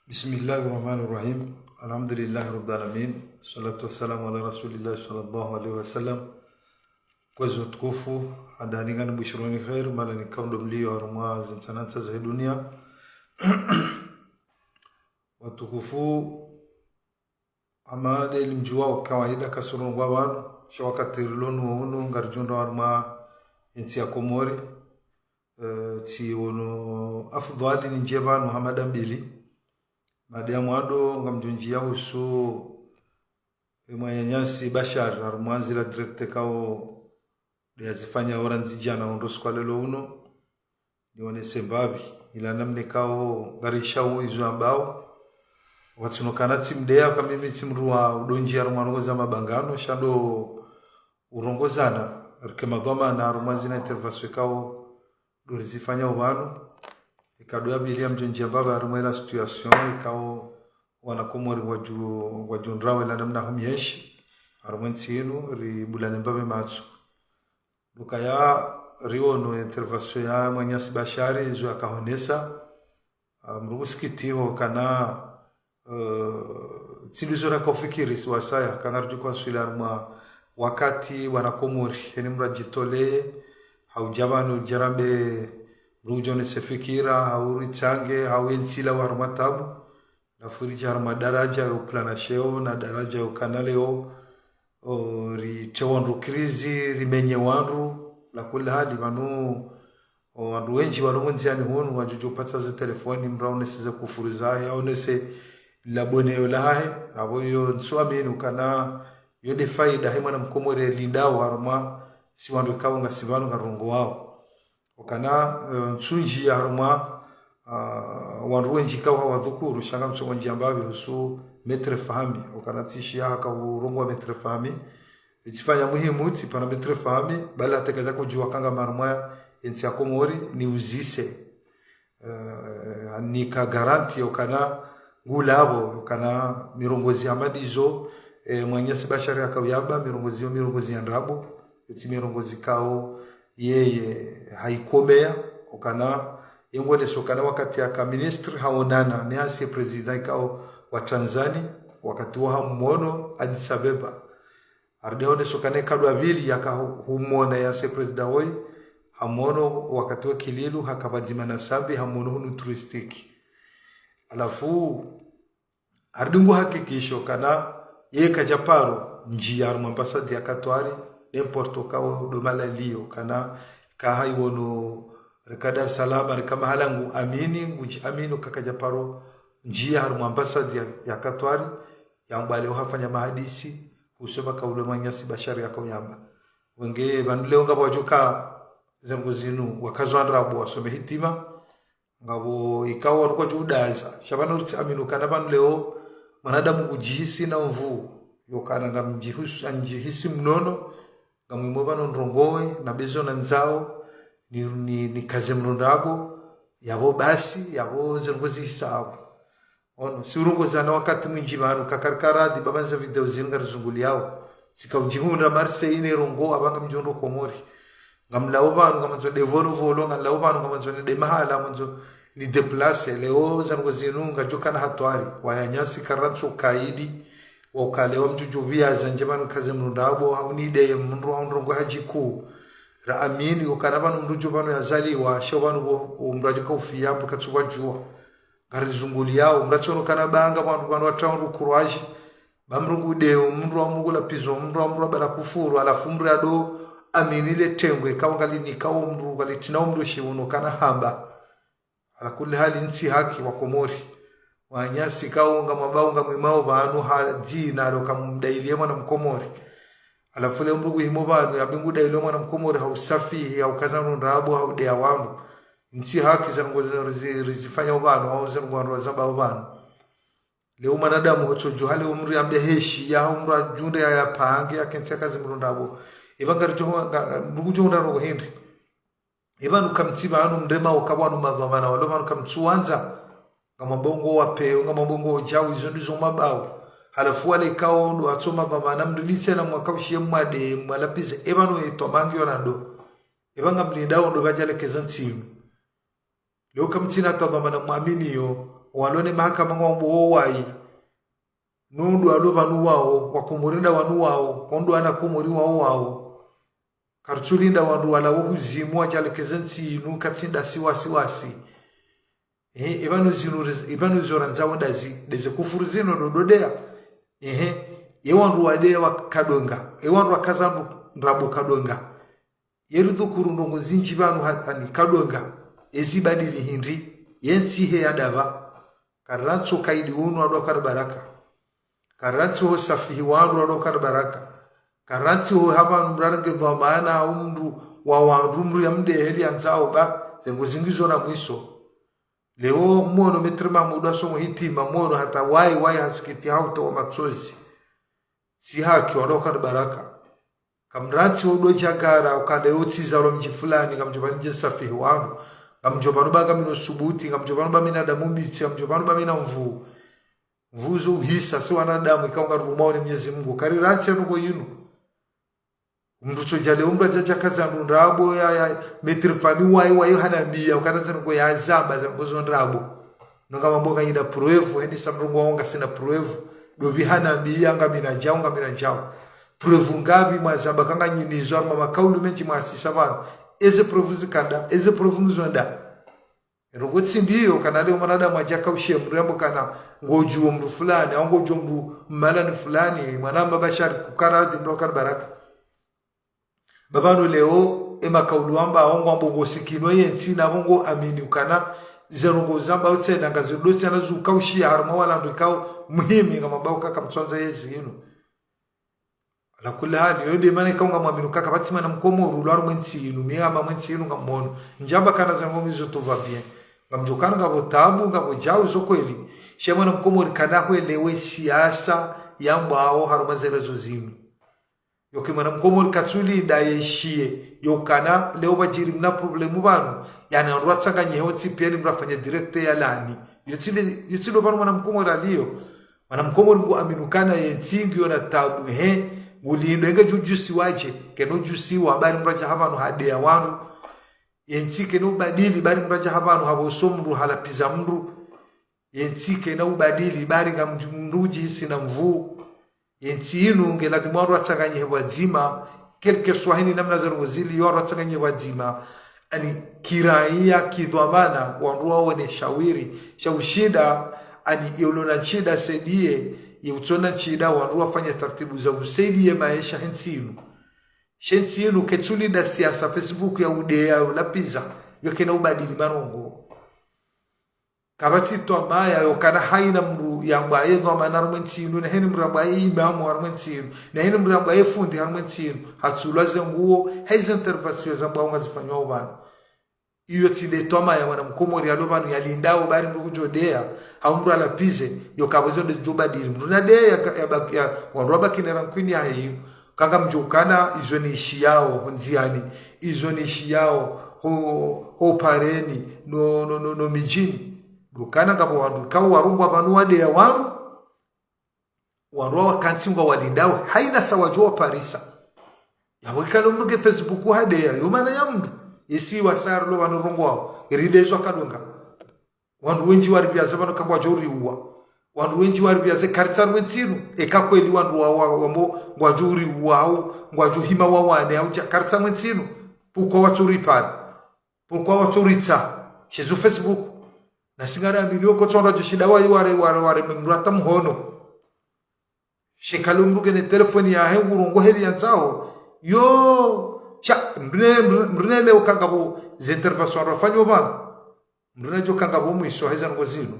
Bismillahirrahmanirrahim. Alhamdulillahi rabbil alamin. Salatu wassalamu ala rasulillah sallallahu alaihi wasallam. Kwezi tukufu adaninga na bishironi khair mala ni kaundo mlio aruma zinsanata za dunia. Watukufu amade limjua kawaida kasurun gwawan shawakatirlonu unu ngarjunda aruma insi ya Komori. Si wono afdhali ni njeba Muhammad Mbili. Madiamu ado ngamjunjia usu mwanyanyasi Bashar arumwanzi la direkte kao yazifanya oranzi jana ondosu kwa lelo uno nione sembabi ila namne kao garisha uizu ambao watsunokana timdea kwa mimi timruwa udonji arumwanoza mabangano shando urongozana rikema dhoma na arumwanzi na intervaswe kao dorizifanya ubano ikadoa bilia mjonjia baba arumwela situation ikao wanakomori wajundrawe la namna humyeshi arumwensi inu ribulane mbabe matsu luka ya riono intervasyon ya mwanyasi Bashari izu akahonesa mrugusikitiho kana tsiluzora kaufikiri siwasaya kangarju konsuila arumwa wakati wanakomori heni mrajitole haujabanu jarambe rujone sefikira hauri change hawensila warumatabu na furija haruma daraja ya uplanasheo na daraja ya ukanaleo ri chewonru krizi rimenye wanru la kula hadi manu wanru wenji walongonzi yani honu wajuju pata za telefoni mraunese za kufurizahe aunese labone yolahe abo nsuamini ukana yode faida hema na mkomore lindao haruma si wanru kawunga sivanu karungu wao wakana nsunji ya haruma wanruwenji kawa wadhukuru shanga msongonji ambawe husu metre fahami wakana tishi ya haka urungu wa metre fahami itifanya muhimu tipana metre fahami bala atakaza kujua kanga marumaya ensi ya Komori ni uzise ni ka garanti wakana gulabo wakana mirongozi amadizo mwanyasi Bashari ya kawiyaba mirongozi ya ndrabo iti mirongozi kao yeye haikomea wakana yengone sokana wakati ya ministri haonana ni hasi president kao wa Tanzania wakati wa mmono Addis Ababa ardeone sokane kadwa vili yaka humona ya se president woi hamono wakati wa kililu hakabadzima na sabi hamono hunu turistiki alafu ardungu hakikisho kana ye kajaparo njia ambasadi ya Katwari n'importe kao domala lio kana kahai wono Dar salama kama halangu amini nguji aminu kakajaparo njia harumu ambasadi ya Katwari ya mbale uhafanya mahadisi usema kaule mwanyasi Bashari ya kawiyamba wenge banduleo ngabo wajuka zangu zinu wakazwandrabu wasome hitima ngabo ikawa wanuko judaza shabana urti aminu kana banduleo manadamu kujihisi na mvu yokana ngamjihisi mnono ngamwimobano nrongowe na bezo na nzao ni kaze mnundago yabo basi yabo zengozi hisabu ono surungoza na wakati mwinji banu kakarkaradi babanza video zinga rizunguli yao sikaujihunda marse ine rongo abanga mjondo Komori ngamlawo banu ngamanzo devolo volo ngamlawo banu ngamanzo de mahala manzo ni deplace leo zangozi nunga jokana hatwari wayanyasi karatso kaidi wakalewa mjuju via zanjebanu kaze mnundago haunide mndu haunrongo hajiku ra amini ukanabanu mrujo banu yazaliwa shobanu umrajika ufiyambu katsuwa jua garizunguli yao mrachono kanabanga banu wataundu kurwaji bamrungu deo mndu wa mungu la pizo mndu wa bala kufuru alafu mndu ado amini le tengwe kawangali ni kawo mndu galitina mndu shiuno kana hamba ala kulli hali nsi haki wa Komori wanyasi kaunga mabaunga mwimao banu haji nalo kamdailie mwana Mkomori alafu le mrugu himobanu yabingu dailo mwana Mkomori hausafihi au kazanu ndrabu haudea wangu nsi haki zangu rizifanya ubanu au zangu wanruwazaba ubanu leo manadamu hochojo hali umri ambe heshi ya umru ajunde ya pange ya kensi kazi mrundabu ibanga mrugu johunda rogo hindi ibanu kamtiba anu mrema wakabwanu madhamana walomanu kamtsuwanza kama bongo wapeo kama bongo jawi zondizo mabao halafu wale kao ndo atoma baba na mdilise na mwakawishie mwade mwalapiza ebanu itomangi onando ebanga mlindao ndo bajale kezantsimu leo kamtsina tadhamana muamini yo walone mahakama ngombo wai nundu alo banu wao wakumurinda wanu wao kondo ana kumuri wao kartulinda wandu wala uzimu ajalekezansi inu katsinda siwasi ibanu zoranzawo deze kufuru zino dododea yewandu wadea wakadonga yewandu wakazandu nrabo kadonga yerudhukuru ndongo zinji banu hatani kadonga ezibadili hindi yensihe yadaba karantso kaidi unu adokar baraka karantso ho safihi wandu adokar baraka karantsi ho haba mbrarange dhamana umru wa wandu ya mde heli anzao ba zengozingizo na mwiso leo mwono metrema muda somo hitima mwono hata wai hasikiti hauta wa matsozi si haki wadokar baraka kamrantsi ho dojagara ukanda yotiza lo mji fulani kamjobani je safihi wandu kamjobanu ba kamino subuti kamjobanu ba mina damu mbitsi kamjobanu ba mina mvuzo uhisa si wanadamu ikaunga rumoni Mwenyezi Mungu kariransi anugo yinu mrucho jale umbra jakaza nrabo ya metrifani wai hanambia ukataza ngo ya zamba za ngozo nrabo nonga mamboka ina proevu hendi samrungo onga sina proevu dobi hanambia ngamina jao proevu ngabi mwazamba kanga nyinizo ama makaulu menji mwasisa bana eze proevu zikanda eze proevu ngizonda rogotsi ndiyo kana leo mwanadamu ajaka ushemrembo kana ngojuo mru fulani au ngojuo mru malani fulani mwanamba bashari kukaradhi ndoka baraka babano leo ema kauluamba ongo ambogo sikino yensi na ongo amini ukana zerongo zamba utse nanga zidotsi na zukaushi harma wala ndikao muhimi kama bauka kamtsonza yezi ino ala kula hali yode mane kaunga mwaminu kaka batsima na mkomo rulwaro mwensi ino miama mwensi ino ngamono njamba kana zango ngizo tuva bien ngamjokana ngabo tabu ngabo jao zokweli shema na mkomo rikana kwelewe siasa yambao haruma zelezo zinu yoke mwana mkomo katsuli ndayeshie yokana leo bajiri mna problemu banu yana rwatsanga nyeho tsipieni mrafanya directe ya lani yotilo banu mwana mkomo ralio mwana mkomo ngo aminukana yensingi yona tabu ulindo enge jujusi waje keno jusi wa bari mraja habanu hade ya wanu yensike no badili bari mraja habanu habosomru halapiza mru yensike no badili bari ngamruji sina mvu yensi inu ngela kimwaro atsanganye wazima kelke swahini namna za ngozili yoro atsanganye wazima ani kiraia kidhamana wandu waone shawishida ani yolona chida sedie yutona chida wandu wafanya taratibu za usaidie maisha hensi inu ketsuli da siasa Facebook ya udea ulapiza yokena ubadili marongo kabati to maya yokana haina mru yamba yedho manarmentinu na heni mramba imamu armentinu na heni mramba fundi armentinu hatsulaze nguo hizo intervention za mbao zifanywa ubana iyo tinde to maya wana mkomori alobanu yalindao bari mrukujodea haumra la pize yokabozo de jobadili mruna de ya wanroba kinera kwini ya hiyo kanga mjukana izo ni ishi yao nziani izo ni ishi yao ho pareni no mijini dukana ngabo wandu kawo warungwa banu wade ya waru warwa kantsingwa walindao haina sawa joa parisa yawekalo mruge Facebook hade ya yomana ya mndu isi wasarlo banu rungwa iridezo kadonga wandu wenji waribya zabano kangwa jori uwa wandu wenji waribya ze kartsar wensinu ekakweli wandu wambo ngwajuri uwa au ngwajuhima wawane au kartsar wensinu pukwa wachuri pale pukwa wachuritsa shezu Facebook na singara milio ko tsonda joshida ware mrata mhono shekalo mruge ne telefoni ya he ngurongo heli yanzao yo cha mrene leo kangabo ze intervention rafanyo ba mrene jo kangabo mwiso heza ngozino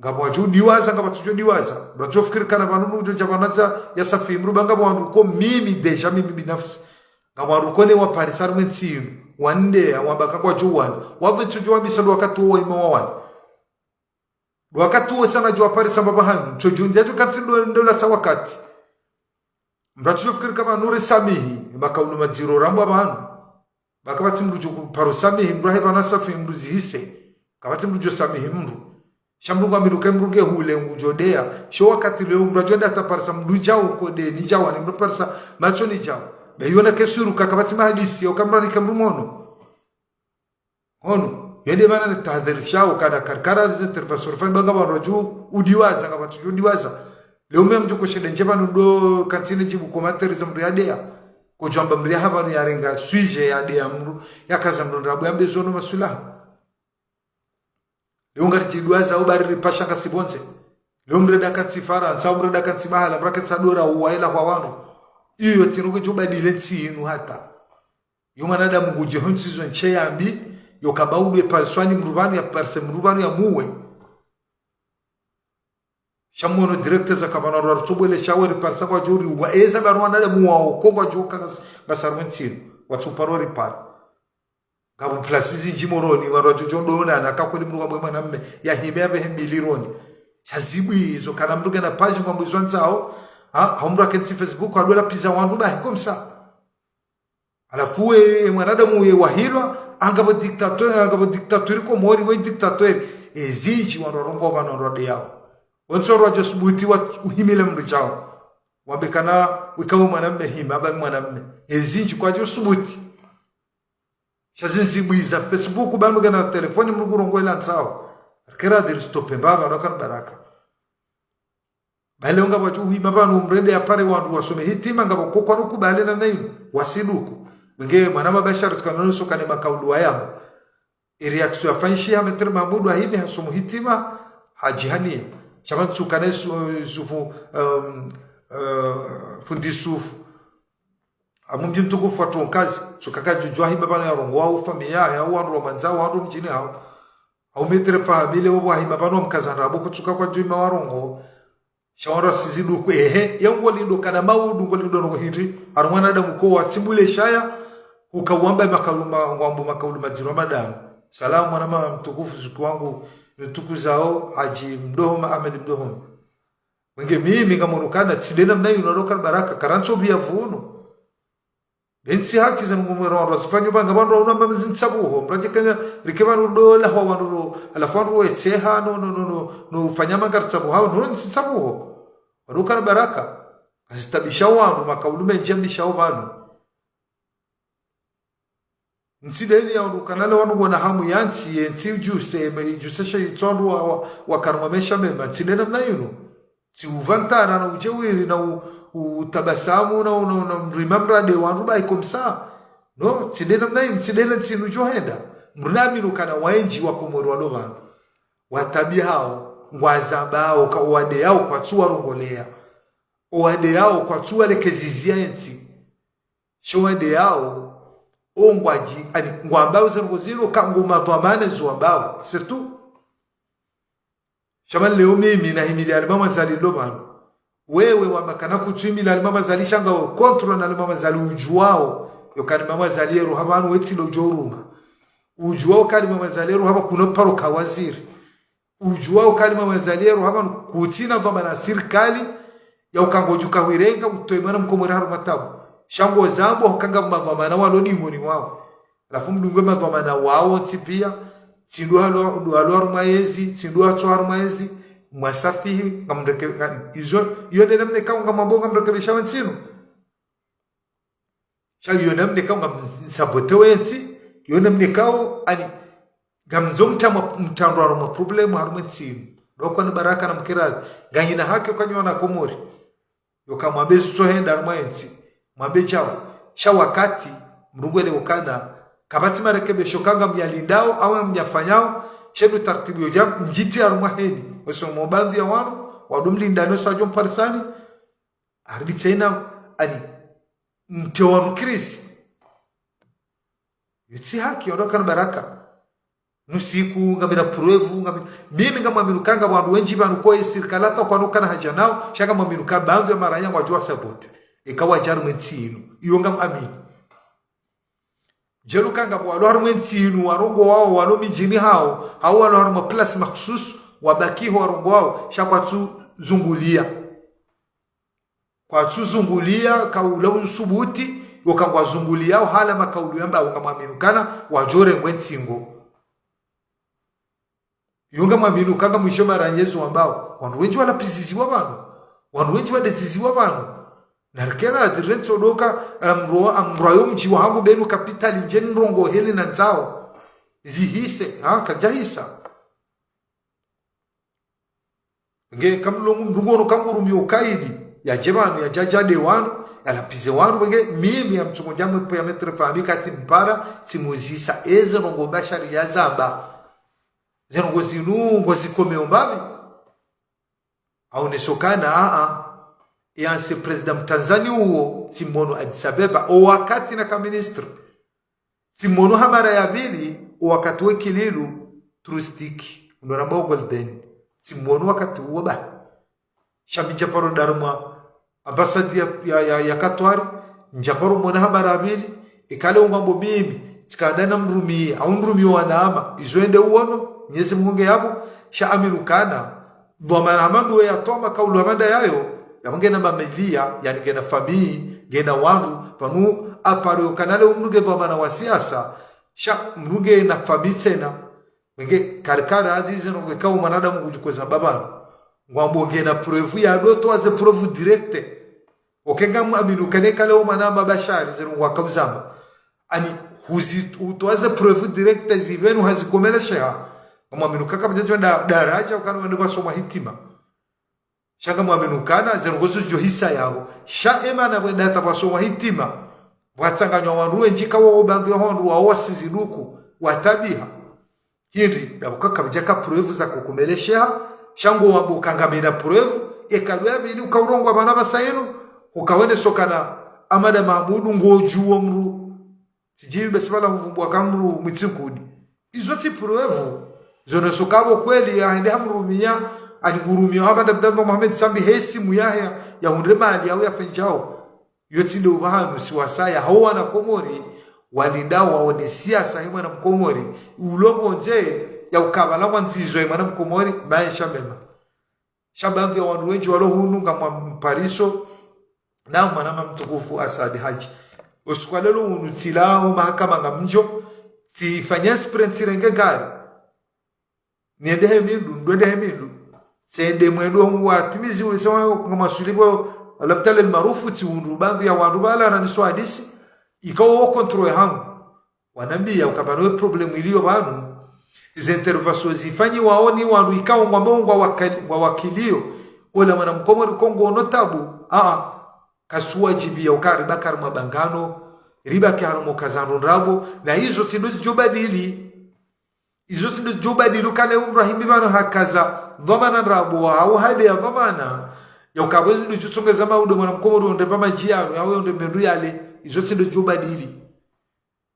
ngabo ajudiwaza ngabo tujudiwaza brajo fikiri kana banunu jo jabanaza ya safi mruba ngabo wandu ko mimi deja mimi binafsi ngabo arukone wa parisar mensinu wande awabaka kwa juwan wadhi tujua bisa wakati huo imewawan wakati huo sana jua pale sababu hanu tujunja tu kansindo ndola sa wakati mratu fikiri kama nuri samihi makaulu maziro rambo abahanu bakabati mruju paro samihi mruhe bana safi mruzi hise kabati mruju samihi mru shamrunga miruke mruge hule mujodea sho wakati leo mrajonda taparsa mrujao kode ni jawa ni mruparsa macho ni jawa bayona kesuru kakabati mahadisi o kamrani kamrumono hono yende bana ni tahadharishao kada karkara za intervention fa banga ba roju udiwaza kama tu udiwaza leo mimi mtu koshede njeba ndo kansine jibu komateri za mriadea ko jamba mri haba ni yarenga suije ya de amru yakaza mru rabu yambe zono masulaha leo ngari jiduaza au bari pasha kasibonze leo mreda kansifara ansa mreda kansimahala mraka tsadora uwaela kwa wano iyo tinuko jobadile tsinu hata yumanada muguje honsizo ncheyambi yokabaudwe parswani mrubani ya parse mrubani ya muwe shamono director za kabana rarsobole shawari parsa kwa juri wa eza barwana da muwa ko kwa joka basarwentino watsuparori par gabu plasizi njimoroni warojo jondona nakakweni mruwa bwe mwanamme ya himebe hembilironi shazibwi zo kana mruga na page kwa mbizwanzao haumra kensi Facebook adola pizza wandu ba komsa alafu we mwanadamu we wahilwa angabo dictateur ko mori we dictateur ezinji wanorongo banorode yao onsoro josubuti wa uhimile mrijao wabekana wikawo mwanamme hima ba mwanamme ezinji kwa josubuti shazinzibwiza Facebook banuga na telefoni mrugurongo ila nsao kera dir stope baba nokan baraka bale ngabo uhima banu mrede apare wandu wasome hitima ngabo kokwa nukubale na nayo wasiduku nge manama bashara tukanano sokane makaulu yangu reaction afanshi ametre Mahmud wa hivi hasomo hitima hajihani chaman sukane sufu fundi sufu amumji mtukufu watu kazi sukaka jujwa hiba bana ya rongo au familia ya wandu manzao wandu mjini hao au metre famile wa hiba bana mkazana abo kutuka kwa juma warongo shawara sizidu ku yangu lindo kana maudu ngolindo no hiri arwana da mko wa timbule shaya ukawamba makaluma ngwambo makaluma jiro madamu salamu mwana mtukufu siku wangu tukuzao haji mdohoma Ahmed mdohoma wenge mimi kama unukana tsidena mnayo unaroka baraka karancho bia vuno bensi haki za ngumero wa sifanyo banga bando unamba mzinsabuho mrake kanya rikebanu dola ho wanuru alafanru echeha no fanyama gartsabu hao no nsabuho waruka baraka asitabisha wangu makaulume njambisha banu nsideni ya ukanale wanu wana hamu yansi yensi ujusesha yitsondo wa karmamesha mema nsidena mnayuno si uvantana na ujewiri na utabasamu na remember de wanu ba ikomsa no nsidena mnayu nsidena nsinu johenda mrunami nukana waenji wakomoro walobana watabia hao ngwazabao ka wade yao kwa tuwa rongolea wade yao kwa tuwa lekezizia yensi showade yao ongwaji ani ngwambao zero kanguma twamane zuambao surtout shaman leo mimi na himili alimama zalilo bano wewe wabakana kutumila alimama zalishanga control na alimama zali ujuao yokani mama zaliero habanu wetilo joruma ujuao kali mama zaliero haba kuno paro kawaziri ujuao kali mama zaliero haba kutina kwa na serikali ya ukangojuka wirenga utoimana mkomora haru matabu shango zambo kanga madhamana walodi ngoni wao alafu mdungwe madhamana wao tipia tindwa lo maezi tindwa tswar maezi mwasafihi ngamreke izo yone namne kaunga mabonga mrekebisha wansino shayo yone namne kaunga sabote wensi yone namne kao ani gamzomta mtandwa ma problem harumetsino doko na baraka na mkirazi ganyina haki ukanyona komori yokamwabesu tohenda harumwensi mwambe chao wakati mrugwele ukana kabati marekebisho kanga myalindao au mnyafanyao chenu taratibu yoja mjiti arumaheni weso mobadhi ya wanu wadumlindano sajo mparisani arbi tena ani mtewaru krisi yutsi haki ondoka na baraka nusiku ngamira proevu ngamira mimi ngama minukanga wandu wenji banuko sirkalata kwa nokana hajanao shaka maminuka bandu ya maranya wajua sabote ikawa jarumetsino iyonga amini jelukanga bwalo harumetsino warongo wao walo mijini hao walo haruma place mahsus wabakiho warongo wao shakwatu zungulia kwa zungulia kaula usubuti yokangwa zungulia hala makaulu yamba ungamwaminukana wajore mwetsingo yonga mwaminukanga mwisho maranyezo ambao wandu wenji wala pisiziwa bano wandu wenji wadesiziwa bano narikena adirenso doka amroyo mji wangu benu kapitali njeni rongo heli na nzao zihise kajahisa nge kamlongu mrungono kangurumio ukaidi ya jebanu ya jajade wanu alapize wanu wenge mimi ya mchungo jamu ipo ya metre fahamika timpara timuzisa eze nongo bashari ya zamba zenongo zinu ngozi kome ombabi au nesokana yanse president Tanzania uo timono Addis Ababa o wakati na kaministri timono hamara ya bili o wakati wekililu trustiki unonamba golden timono wakati uo ba shabi japaro daruma ambasadi ya Katwari njaparo mwana hamara ya bili ikale umambo mimi sikadana mrumia au mrumio wanaama izoende uono nyezi munge yabo sha aminukana dhamana hamandu ya toma kaulu hamanda yayo yamangena mamelia yani gena famii gena wangu panu aparo kanale umruge dhamana wa siasa sha mruge na famii tena wenge karikara hadizi no kwa mwanadamu kujukweza babano ngwambo gena preuve ya doto aze preuve directe okenga mu aminukane kale umanama bashari zero wakabzamba ani huzi utoaze preuve directe zivenu hazikomelesha kama aminukaka mjejo daraja ukana wende basoma hitima shaka mwamenukana zerongozo johisa yao sha ema na wenda tabasoma hitima watsanganywa wanruwe njika wao bangi hondu wao wasiziduku watabiha hindi dabukaka bijaka preuve za kukumelesha shango wabo kangamira preuve ekalwe bili ukaurongo abana basayeno ukawene sokana Amada Mahmudu ngojuo mru sijibi besibala huvumbwa kamru mwitsinkudi izoti preuve zono sokabo kweli ya hende hamrumia anigurumia haba dabdamba Muhammad Sambi hesi muyahya ya hundremali au ya fenjao yotinde ubahanu siwasaya hawa na Komori walindao waone siasa hima na Mkomori ulomo nje ya ukabala wanzizo hima na Mkomori maisha mema shabangi ya wanu wenji walo hunu kama mpariso na manama mtukufu Asadi Haji usikwalelo unutilao mahakama nga mjo tifanya sprint renge gari niendehe mindu ndwendehe mindu sende mwedo wa timizi wesawa kama sulibo labtale maarufu tiundu bangi ya wandu bala na niso hadisi ikawo control hangu wanambia ukabanoe problem iliyo banu izi interventions zifanyi waoni wandu ikawo ngwamongwa wakilio ola mwana Mkomori Kongo notabu kasuwa jibia ukari bakari mabangano riba kiharumo kazano rabo na hizo tindozi jobadili izo tindozi jobadili kale umrahimi bano hakaza dhamana rabo au hadi ya dhamana ya ukabwezi duchutunga zama udo mwana Mkomori onde pama jiano ya onde mendu yale izo tindozi jobadili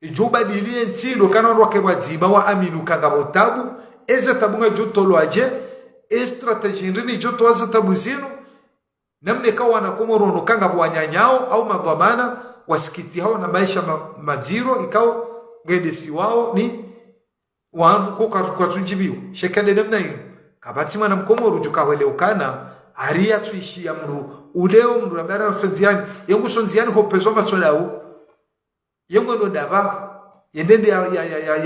ijobadili entindo kana roke wazima wa aminu kanga botabu eze tabunga jotolo aje strategy ndini joto aza tabu zinu namne kawa na Komoro no kanga bwanyanyao au madhamana wasikiti hao na maisha maziro ikao gedesi wao ni wangu kwa tunjibio shekande namna hiyo kabati mwana Mkomoro jukawele ukana haria tuishi ya mru uleo mru abara sonziani yengu sonziani hopezo matsolau yengu ndo dava yendende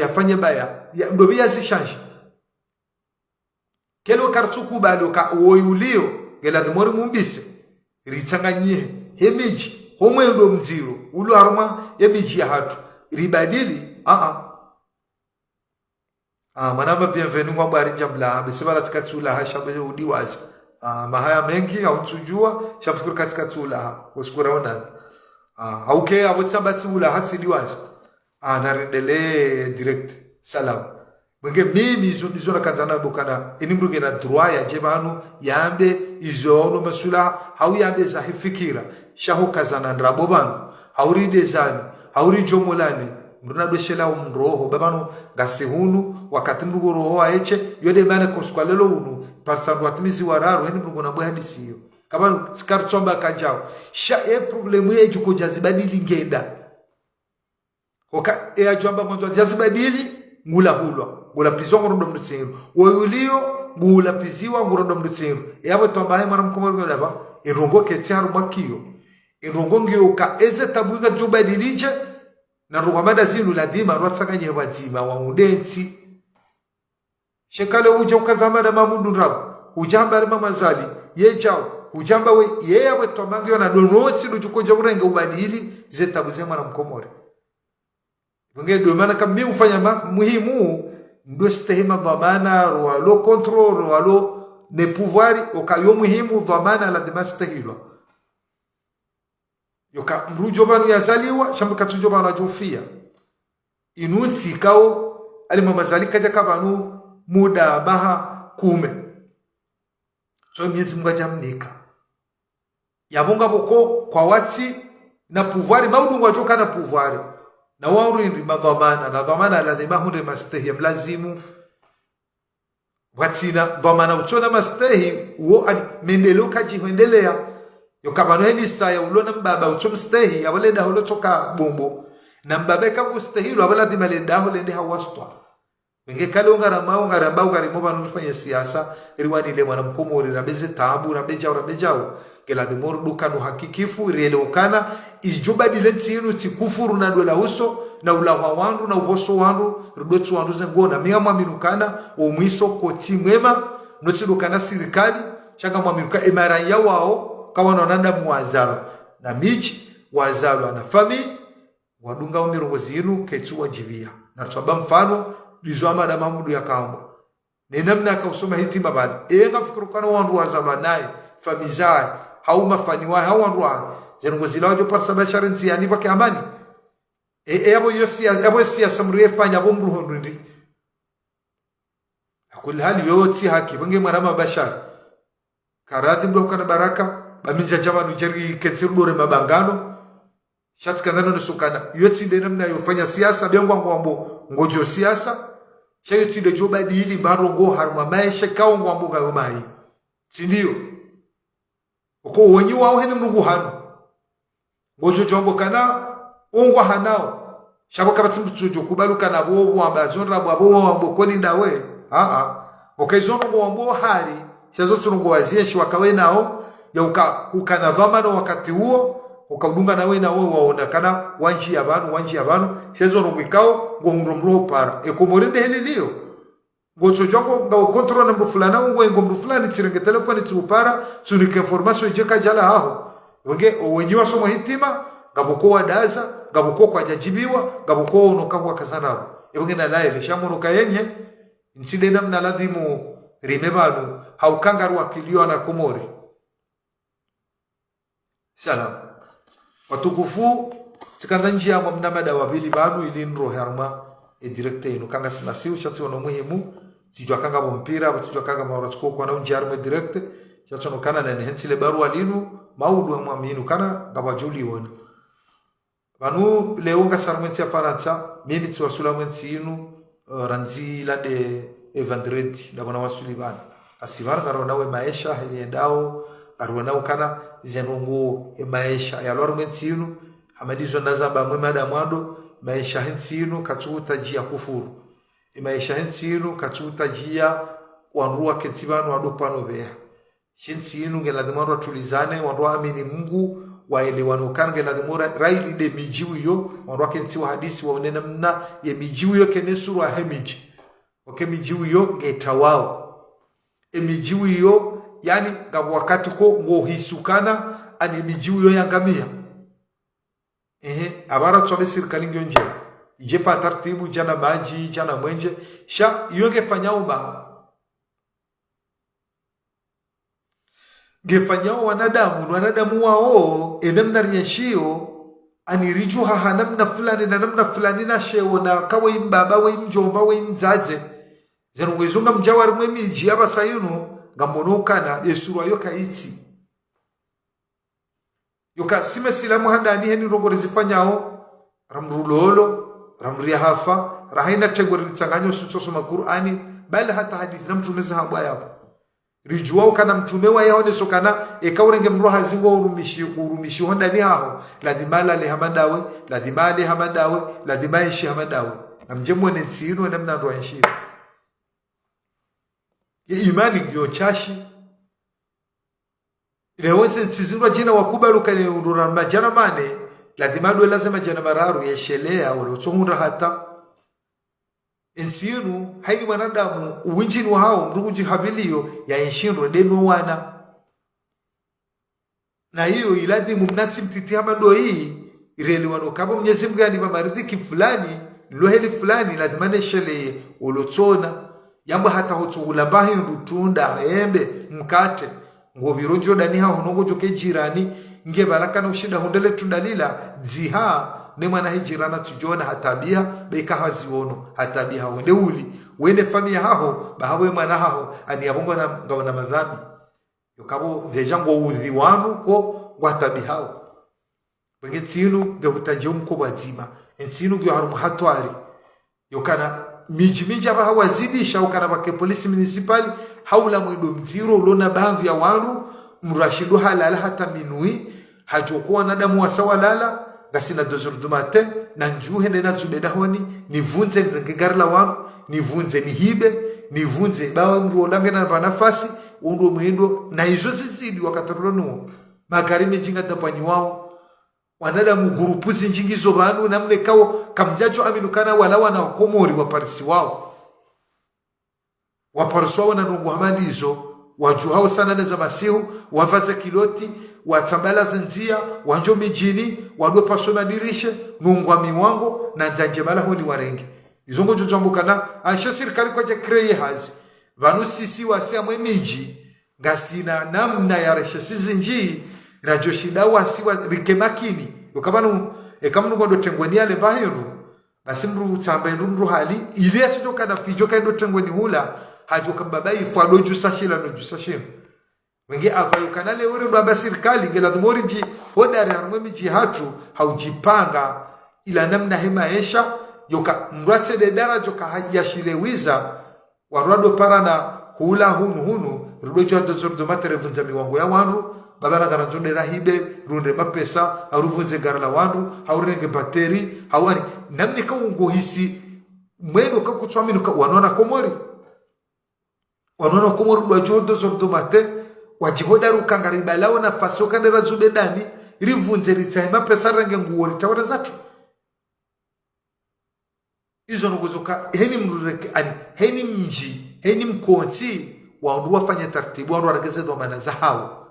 yafanye baya ndo bia zishanje kelo kartuku balo ka woyulio gela demori mumbise ritanganyie hemiji homwe ndo mziro ulo haruma yemiji ya hatu ribadili manamba bienvenue kwa bari njamla besibala tikatsula hashabe udiwazi mahaya mengi au tujua shafikuru katika tsula usikura ona auke abotsamba tsula hatsidiwazi narendele direct salam mwenge mimi izo na kanzana bokana inimruge na droit ya jebanu yambe izo ono masula hau yambe za fikira shaho kazana ndrabobanu hauri dezani hauri jomolani mruna doshela umroho babanu gasihunu wakati mrugo roho aeche yode mana koskwalelo unu parsandu atimizi wararu eni mrugo na bwahadisiyo kama skartsomba kanjao sha problemu ye juko jazibadili ngenda oka ajamba mwanzo jazibadili ngula hulwa ngula pizongo ndo mdutsiru woyulio ngula piziwa nguro mdutsiru yabo tombahe mwana Mkomori ngaba irongo ketsaru makiyo irongo ngio ka eze tabunga jobadilije na rugomada zinu ladima rwatsakanye wazima wa udensi shekale uje ukazama na Mahmudu rabo ujamba mama zali yechao ujamba we yeye we tomangio na donotsi dujukoje urenga ubadili zetabuze mwana Mkomori Bunge do maana kama mimi ufanya muhimu ndo stahima dhamana walo control walo ne pouvoir okayo muhimu dhamana la demastahilwa yoka mrujo banu yazaliwa shamba katujo banu ajufia inunsi kao alimamazalika jaka banu muda baha kume so miezi Mungu ajamnika yabonga boko kwa wati na pouvoir maudu wajoka na pouvoir na wauri ndi madhamana na dhamana lazima hunde mastahi mlazimu watina dhamana uchona mastahi uo ani mendelo kaji huendelea yokabano hendi staya ulona mbaba uchom stahi abalenda holo toka bombo na mbabe kangu stahilo abaladi malenda holo ndi hawastwa wenge kale ungaramba ungarimoba nufanya siasa riwani le mwana mkomori na beze tabu na bejao kela de mordu kanu hakikifu rieleukana ijuba dilensi yinu tikufuru na dola uso na ulawa wandu na uboso wandu rudotsu wandu zengona miamwa minukana umwiso koti mwema notsidukana sirikali shanga mwaminuka emaranya wao kawa nonanda muwazalo na miji wazalo na fami wadunga umirongozi yinu ketsu wajibia na tusaba mfano dizwama da mamudu ya kaambwa nenamna akausoma hitima bali ngafikirukana wandu wazalo naye famizai hau mafaniwa hau wandu zenongozi lawajo parsa bashara nsiani bake amani abo siasa mrefanya abo mruhondo ndi akuli hali yoti haki bange mwana bashara karadhi ndo kana baraka baminja jamanu jeri kensirudore mabangano shati kanano nusukana yoti de namna yofanya siasa byangu ngwambo ngojo siasa shayoti de joba dili barongo haruma maisha kawo ngwambo gayo mai sindio uko wenyi wao hene mnungu hano ngojo jombo kana ongwa hanao shabo kabati mtujo kubaluka na bo wambazonra babo wambokoni ndawe okaizono ngwambo hari shazo tsungo wazieshi wakawe nao ya ukana dhamana wakati huo ukadunga nawe nao waonekana wanji abantu shazo ngwikao ngomro para ekomorende helilio ngocho jongo ngawo control na mfulana ngo mfulani tirenge telefoni tsupara tsunike information jeka jala aho wenge wenyiwa somo hitima ngaboko wadaza ngaboko kwa jajibiwa ngaboko unokawa kazanabo wenge na laile shamono kayenye inside namna ladhimu rimebanu haukangaru wakilio na komori salam watukufu sikanda njia mnamada wabili banu ilindro harma directe ino kanga simasiu shati wono muhimu tijwa kanga bompira tijwa kanga maratsko kwa na unjarme directe shati no kana na hensile barua linu maudu mwaminu kana ngabajuli wona banu leonga sarmentia faransa mimi tiwasula mwensi inu ranzi la de evandredi ndabona wasuli bana asivara karona we maisha heliendao karona ukana zenungu maisha ya lor mwensi inu hamadizo ndazamba mwemada mwando maisha hensinu katuta jia kufuru maisha hensinu katuta jia wanruwa kensibanu wadopano bea hensinu ngeladhimoro tulizane wanruwa amini Mungu waelewano kana ngeladhimoro raili de mijiu yo wanruwa kensiwa hadisi waonena mna ye mijiu yo kenesuru wa hemiji mijiu yo getawao mijiu yo yani ngabu wakati ko ngohisukana ani mijiu yo yangamia abara tsobe serikali ngonje ijepa taratibu jana maji jana mwenje sha yonge fanyao gefanyao wanadamu wao enemna rieshio anirijuha hanamna fulani na shewo na kawe mbaba we mjomba we mzaze zero wezunga mjawari mwemiji aba sayuno ngamonokana yesuru ayo kaiti yoka sime silamu handani heni rongore zifanyao ramrulolo ramria hafa rahina tengore litsanganyo sutosoma Qur'ani bali hata hadithi na mtume zahaba yapo rijuwa kana mtume wa yahone sokana ekaurenge mroha zingo urumishi honda ni hao ladimala le hamadawe ladima ishi hamadawe na mjemwe ne tsino na mnando anshi ye imani gyo chashi lewonse nsizirwa jina wakubaluka ni undura majana mane lazima dwe lazima jana mararu yeshelea wala utsonga hata ensinu haini wanadamu uwinjini wa hao mruguji habiliyo ya enshindro deno wana na hiyo iladi mumnatsi mtiti hama do hii ireli wanokaba Mwenyezi Mungu yani maridhiki fulani loheli fulani lazima neshele ulotona yamba hata hotsugulabahi ndutunda embe mkate ngo birojo dani ha honongo joke jirani nge baraka no shida hundele tundalila ziha ne mwana hijirana tujona hatabia beka haziono hatabia wende uli wende familia haho bahawe mwana haho ani yabongo na ngabona madhambi yokabo dejango udhi wanu ko watabi hao wenge tsinu ge utaje mko bazima ensinu ge harumu hatwari yokana miji aba hawazidisha ukana bake polisi municipal haula mwido mziro ulona baadhi ya wanu mrashidu halala hata minui hajokuwa na damu wasawalala gasina dozurdumate na njuhe nena zubedahoni nivunze nrengegarla wanu nivunze nihibe nivunze bawa mru olange na nafasi undo mwindo na hizo zizidi wakatarulonu magari mejinga tapanyi wao wanadamu gurupuzi njingizo banu namne kao kamjajo aminukana wala wana wakomori waparisi wao waparisi wao na nungu hamadizo wajuhao sana neza masihu wavaze kiloti watambala zinzia wanjo mijini wadwe paso madirishe nungu miwango na nzanjemala honi warengi izongo jujambukana aisha sirikali kwa kreye hazi vanu sisi wasia mwe miji ngasina namna ya reshe sizinji rajo shida wasiwa rikemakini yokabanu ekamnu godo tengweni ale bahiru basi mru tsambe mru hali ile atoka na fijo kaido tengweni hula hajo kambabai fado jusashila no jusashim wenge avayo kanale ore baba serikali ngela dumoriji hodari harumwe miji hatu haujipanga ila namna hema esha yoka mrate de darajo ka yashilewiza warado parana hula hunu rudojo adozordo materevunza miwango ya wandu babana garanzonde rahibe runde mapesa aruvunze garala wandu haurenge bateri hawani namne ka ungo hisi mwendo ka kutswaminu ka wanona komori dojo dozordo mate wajihoda rukangariba lao na fasoka ndera zubedani rivunze ritsa mapesa renge nguori tawara zatu izo nugozoka heni mrureke ani heni mji heni mkonsi wandu wafanya taratibu wandu warageze dhamana za hao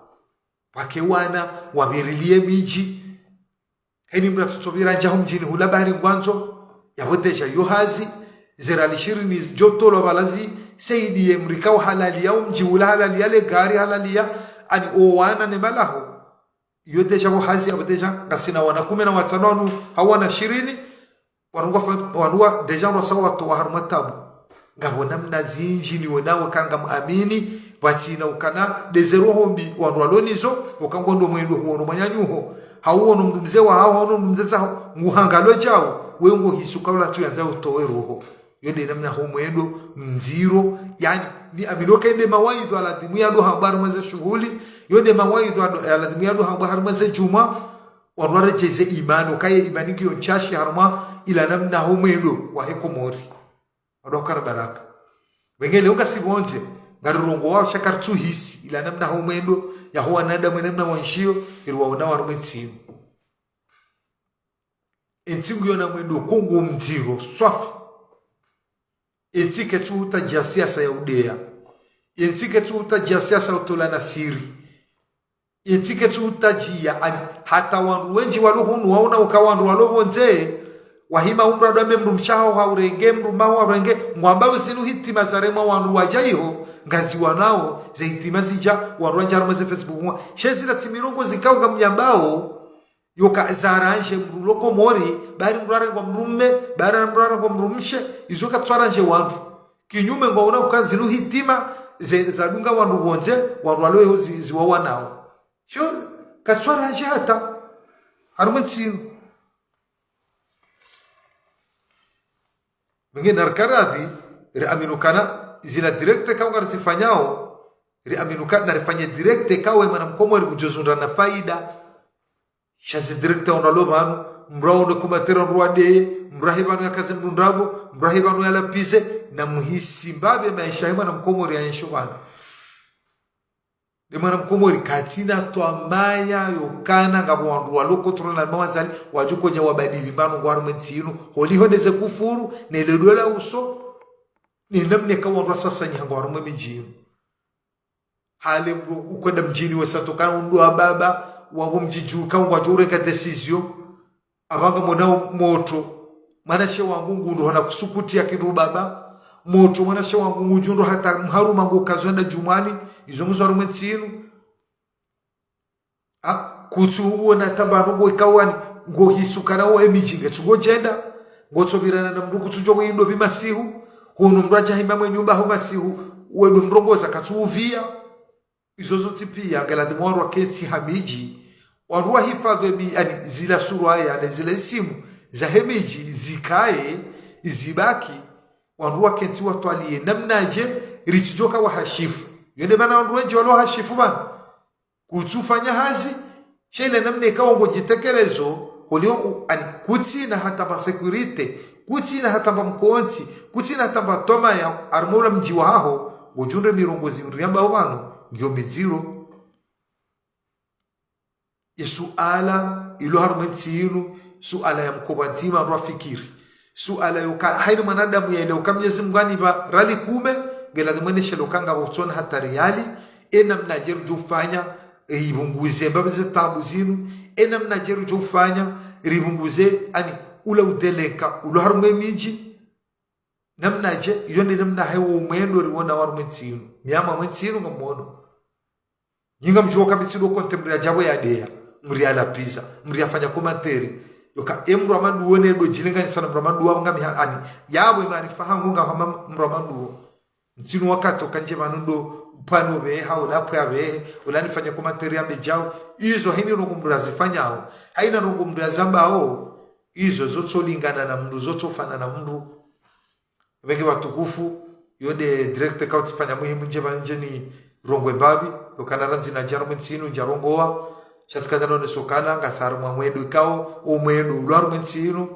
wakewana wabirilie miji heni mratutobira njaho mjini hula bahari ngwanzo yabotesha yohazi zeralishiri ni joto lo balazi seidi mrikao halali yao mji hula halali yale gari halali ya ani owana ne malaho yotesha hazi yabotesha ngasina wana 10 na watano hawana 20 wanua deja rosawa watu wa harumatabu ngabona mnazinji ni wonawe kanga muamini basina ukana dezero hombi wanwalonizo ukangondo mwendo huono manyanyuho hauono mdumze wa hauono mdumze nguhangalo chao wengo hisuka wala tu yanza utowe roho yode namna ho mwendo mziro yani ni aminoka ende mawaidho aladhimu ya do habari maze shughuli yode mawaidho aladhimu ya do habari maze juma wanware jeze imani kaye imani kiyo chashi harma ila namna ho mwendo wa hekomori adokara baraka wengele ukasibonje ngarurongo wao shakartu hisi ila namna ho mwendo ya ho anada namna wanshio irwa ona warumetsi entsingu yona mwendo kongo mziro swafi ensike tu utajia siasa ya udea ensike tu utajia siasa utolana siri ensike tu utajia hata wandu wenji waluhunu waona ukawandu walobonze wahima umrado memru mshaho haurenge mru maho haurenge mwambawe sinu hitima zarema wandu wajaiho ngazi wanao za hitima zija wandu wajarumeze Facebook shezila timirongo zikao kamnyambao yoka zaranje mru loko mori bari mrare kwa mrumme bari mrare kwa mrumshe izoka tswaranje wandu kinyume ngwaona ukazi lu hitima zadunga wandu wonze wandu waloe ziwawa nao sho katswaranje hata harumetsino Mungkin narkaradhi reaminukana zila direkte kau ngarifanyao reaminukana narifanya direkte kau emana mkomori kujozunda na faida shazi direkte onalo manu mraono kumatera ruade mrahibanu ya kazi mrundabo mrahibanu ya lapise na muhisi mbabe maisha emana mkomori ya nshobana emana mkomori katina twamaya yokana ngabo wandu waloko trona mawazali wajuko nya wabadili mbano ngwarumetsinu holihoneze kufuru neledola uso ni namne ka wandu sasa nyango warumwe mijini hale ukwenda mjini wesatokana undu ababa wabo mjiju ka ngwajure ka decision abanga mona moto mwanashe wangu ngundo hana kusukutia kidu baba moto mwanashe wangu ngundo hata mharu mangu kazonda jumani izo muzwaru mwetsinu kutsu uona tabarugo ikawani ngo hisukana wo emijinga tsugo jenda ngo tsobirana na mndu kutsujo windo bimasihu hono mndu ajahima mwe nyumba ho masihu wedo mrongoza katsuvia izo zoti pia ngala dimoro akensi hamiji warua hifadhi bi ani zila surwa ya zile simu za hemiji zikae zibaki warua kensi watu aliye namnaje ritijoka wa hashifu yende bana wandu wengi walo hashifu bana kutsufanya hazi shele namne ikawa ngo jitekelezo olio ani kuti na hata ba security kuti na hata ba mkonzi kuti na hata ba toma ya armola mji waho bojunde mirongozi mriamba obano ndio miziro yesuala ilo harumetsinu suala ya mkobazima rafikiri suala yoka haina manadamu ya leo kamnyezi mgani ba rali kume gela demene shelo kanga botsona hata reali ena mnajeru jufanya ribunguze mbabe tabu zinu ena mnajeru jufanya ribunguze ani ula udeleka ulo harume miji namnaje yone namna hewo umwendo riwona warumetsinu miyama mwetsinu ngamono nyinga mjoka bisido kontembra jabo ya dea mriala pizza mriafanya komateri yoka emru amandu wone do jilinga sana mramandu wa ngami ani yabo imarifa hangu nga mramandu nsinu wakati okanje manundo pano be haula pya be ulanifanya komateri ambe jao izo hini no kumrazifanyao haina no kumrazambao izo zotsolingana na mndu zotsofana na mndu wengi watukufu yode direct account fanya muhimu nje banje ni rongwe babi okanaranzi na jaro mwensinu njarongoa chaskadano ne sokana ngasara mwamwedo ikao omwedo ulwaru mwensinu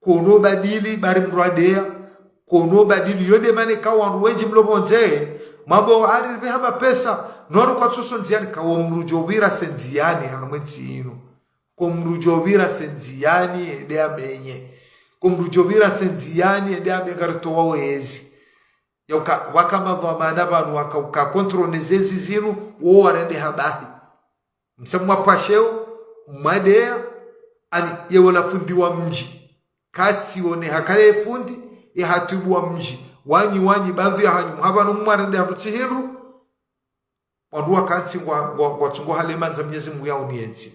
kono badili bari mradea kono badili yode mane kawo wandu wenji mlobonze mambo hari behama pesa noro kwa tsuso nziani kawo mrujobira senziani hano mwensinu ko mrujobira senziani ede amenye kumrujobira senziani ede abegarto wawezi yoka wakama dhamana banu waka control nezezi zinu wo warende habahi msemwa pasheo madea ani yewola fundi wa mji kasi one hakale fundi e hatibu wa mji wanyi baadhi ya hanyu haba no mwarende atutsihiru wadua kansi wa tsungo halemanza mnyezi Mungu yao nienzi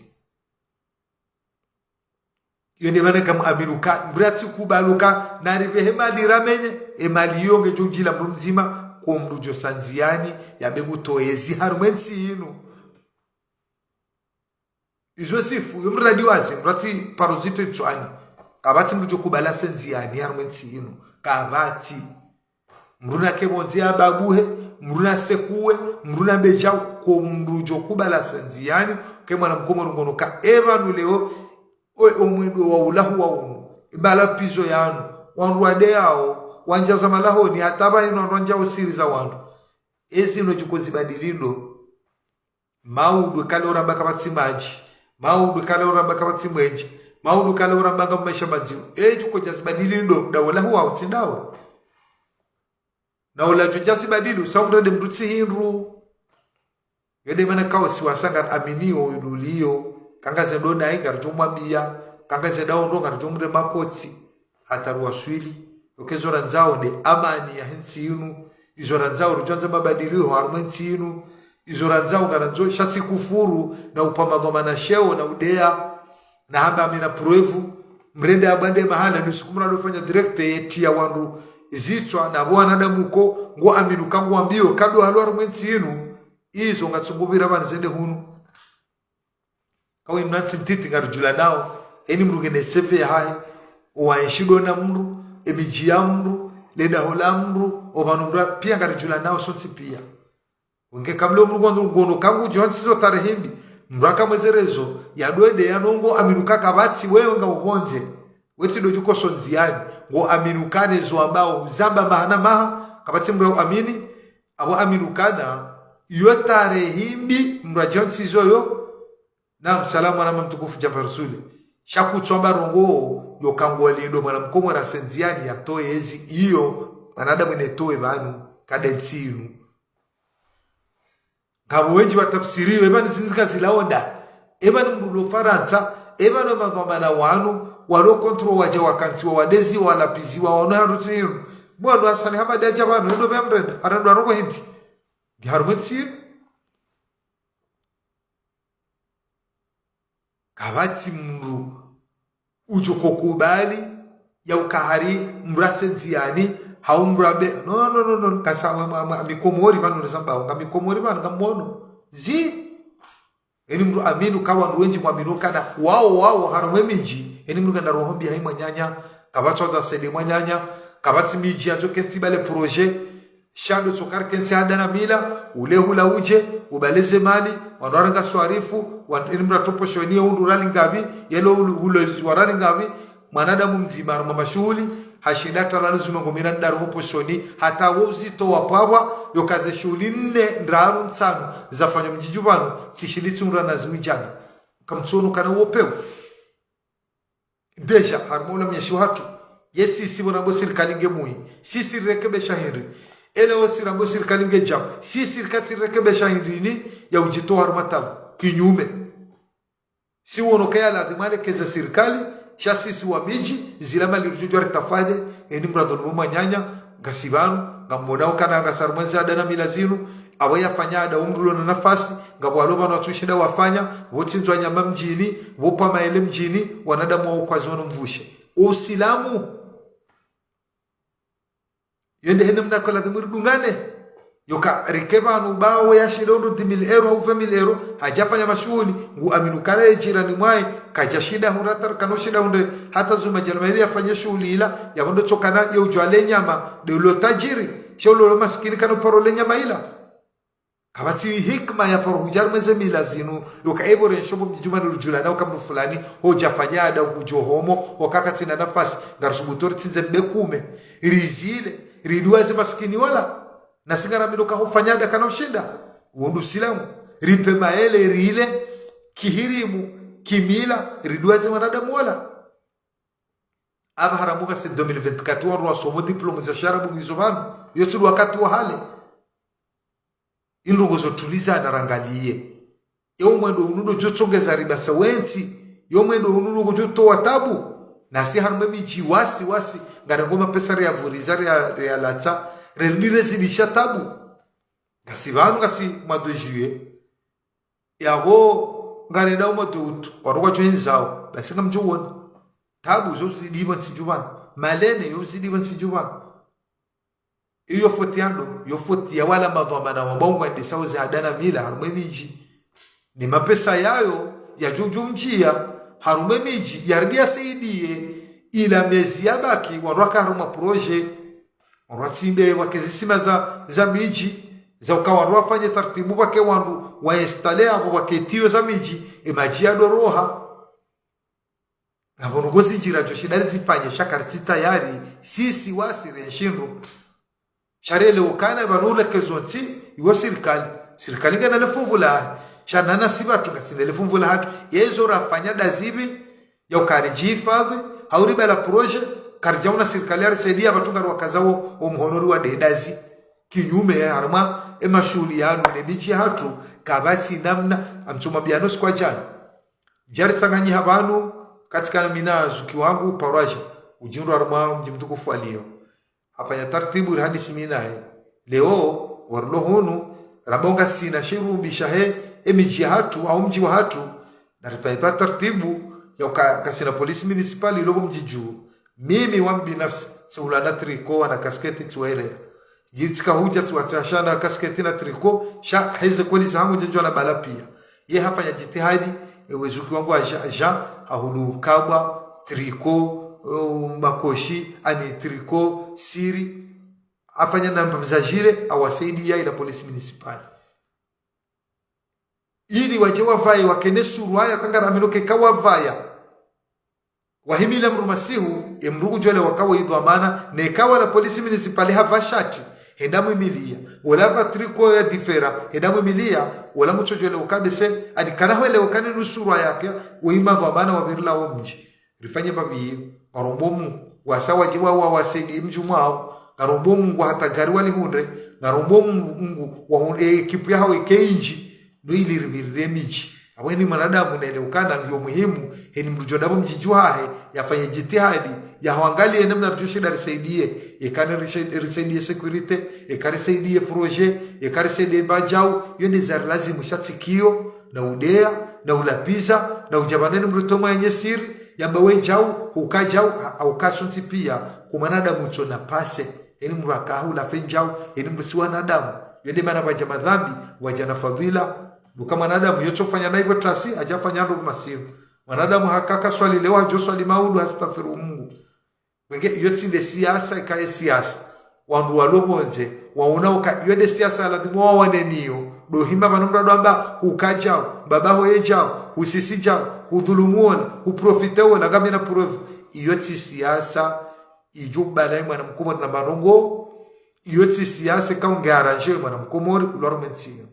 yone bana kama abiruka mbrati kubaluka naribehema diramenye emali yonge jojila mrumzima ko mrujo sanziani yabegutoezi harumwensi inu izo sifu yomradi wazi mbrati parozito tswani kabati mrujo kubala sanziani harumwensi inu kabati mruna kebonzi ababuhe mruna sekuwe mruna bejao ko mrujo kubala sanziani kemana mkomo ngonoka evanu leo omwendo wa ulahu wa unu ibala pizo yanu wanruade yao wanjaza malahoni hataba ino ronja usiri za wandu ezi ino juko zibadilindo maudu kale oramba kabatsimaji maudu kale oramba kabatsimwenji maudu kale oramba ngamaisha madzimu juko jazibadilindo da ulahu wa utsindawe na ula jazibadilu usawrede mrutsi hinru yede mana kawo siwasanga aminio idulio kangaze dona inga rutumwambia kangaze daondo ngarutumure makotsi hataruwa swili okezora nzao ne amani ya hensi inu izora nzao rujanza mabadilio harumwensi inu izora nzao ngaranzo shatsi kufuru na upamadhoma na sheo na udea na hamba amina proevu mrende abande mahala nusukumuna dofanya direkte yetia wandu izitswa na bwana damuko ngo aminu kangu ambio kado halo harumwensi inu izo ngatsungubira bana zende hunu kawe mnatsi mtiti ngarujula nao eni mrugene seve hai owaishido na mru emiji ya mru leda hola mru obanumra pia ngarujula nao sonsi pia unge kamlo mru ngono kangu jonsizo tarehimbi mraka mwezerezo ya doede ya nongo aminuka kabatsi wewe nga ubonze weti dojuko sonziani ngo aminukane zo ambao zamba mahana maha kabatsi mru amini abo aminukana yotarehimbi mra jonsizo yo na msalamu na mtukufu Jafar Rasuli shakutsomba rongo yokango lindo mwana mkomo na senziani yatoe ezi iyo anadamu inetoe banu kadensinu kabo wenji watafsiriwe ebani zinzika zilaonda ebani mbulo Faransa ebani magamba na wanu walo control waje wakansi wa wadezi wala piziwa wana harutsiru bwana asali haba daja bano ndo bemrenda arando aroko hindi giharumetsir kabatsi mndu ujo kokubali ya ukahari mrase nziani haumrabe no kasama mikomori bano nesamba ngamikomori bano ngamono zi eni mndu aminu kawa nduwenji mwaminu kana wao haramwe miji eni mndu nganda rohombi haimwa nyanya kabatso da sede mwanyanya kabatsi miji azo kensi bale projet shando tsokar kensi hadana mila ule hula uje ubaleze mali wanaranga swarifu eni mndu atopo shonia undu rali ngavi yelo hula warali ngavi mwanadamu mzima mama shughuli hashidata la nzuma ngomira ndaro hopo shoni hata wozito wapawa yokaze shughuli 4 ndaru nsano zafanya mjijubano sishilitsi urana zwijana kamtsono kana wopewa deja harmola mnyeshi hatu yesi sibona bo serikali ngemui sisi rekebesha hiri ele wasira bo serikali ngejam sisi kati rekebesha hiri ya ujito harmatabu kinyume si wono kaya la dhimale keza serikali sisi wa miji zilama lirujo retafade eni mradon muma nyanya gasibanu ngamonao kana gasarmanza dana milazinu awaya fanyada umrulo na nafasi ngabwaloba na tushida wafanya wotsinzwa nyama mjini wopa maele mjini wanadamu kwa zono mvushe usilamu yende hene mnakola dhimurdungane yoka rikeba nubao ya shidondo 10,000 au 20,000 hajafanya mashughuli ngu aminu kale jirani mwai kajashida huratar kanoshida hunde hata zuma jermani afanye shughuli ila ya bondo chokana ya ujwale nyama de ulo tajiri shaulo maskini kano parole nyama ila kabati hikma ya paro hujarmeze milazinu yoka ebore shobo mjuma nurujula na ukamdu fulani hoja fanyada ujohomo wakaka tina nafasi garsubutori tinze bekume rizile riduaze maskini wala na singara midoka hufanyada kana ushinda uondu silamu ripe maele rile kihirimu kimila riduaze wanadamu wala aba haramuka se 2024 wa somo diploma za sharabu ngizobanu yotsulu wakati wa hale indungo zotuliza narangalie yomwendo unudo jotsongeza riba sawensi yomwendo unudo jotoa tabu na si harumbe miji wasi ngana ngoma pesa ya vuriza ya latsa rendire zidisha tabu gasibanu gasi mado juillet yabo ngane na umatutu warwa chwenzao basi ngamjowona tabu zo zidiba nsijuban malene yo zidiba nsijuban iyo fotiando yo fotia wala madhamana wabongo ndi sauza adana mila harume miji ni mapesa yayo ya jujumjia harume miji yardia saidie ila mezi yabaki warwaka haruma projet Waratsimbe wakezisima za miji za ukawandu wafanye tartibu wake wandu wainstale abo waketiyo za miji imajia doroha abono gozi njira joshidari zifanye shakari tayari sisi wasi renshinro sharele ukana banule kezonsi iwo serikali ngana lefuvula shanana sibatu kasinde lefuvula hatu yezo rafanya dazibi ya ukari jifave hauriba la projet karjauna serikali arisaidia batunga wakazao omhonori wa dedazi kinyume ya harma emashuli yanu nebiji hatu kabati namna amtuma bianos kwa jana jari sanganyi habanu katika mina zuki wangu paraja ujindu harma mjimtukufu alio afanya tartibu hadi siminae leo warlo hunu rabonga sina shiru bishahe emiji hatu au mji wa hatu na rifaipa tartibu ya kasina polisi municipali logo mjiju mimi wangu binafsi seulana triko na kasketi tuwele jitika huja tuwachashana kasketi na triko sha haize kweli zangu jenjo na bala pia ye hafanya jitihadi wezuki wangu aja ahulu kabwa triko makoshi ani triko siri afanya namba mzajire awasaidia ila polisi municipali ili waje wavaye wakene suruaya kangara aminoke kawavaya wahimila mrumasihu emrugu jole wakawa idhamana nekawa la polisi municipali havashati hendamu emilia wala vatriko ya difera hendamu emilia wala mchojole ukadese adikana hele wakane nusura yake wima dhamana wa birla wa mji rifanye babi arombomu wasawa jiwa wa wasedi mjumao arombomu wa hata gari wali hunde arombomu wa ekipu ya hawe keinji no ili ribirire miji Abweni mwanadamu naeleukana ndio muhimu heni mrujodabu mjijuahe yafanye jitihadi ya hawangalie namna rujushe risaidie ekane risaidie security ekarisaidie projet ekarisaidie bajau yonde za lazima shatsikio na udea na ulapiza na ujabaneni mrutomo yenye siri yamba we jau ukajau au kasunti pia kumanadamu tsona pase eni mrakahu la fenjau eni mrusiwa nadamu yonde mana waja madhambi waja na fadhila duka mwanadamu yote fanya na hivyo tasi ajafanya ndo masiru mwanadamu hakaka swali leo ajo swali maudu astaghfiru Mungu wenge yote ile siasa ikae siasa wandu walobonje waona yode siasa lazima wawanenio do himba banumra doamba ukajao babaho yejao usisijao udhulumuona uprofiteo na gamina prof yote siasa ijubala mwana mkomori na marongo yote siasa kaunge arrange mwana mkomori kulormentio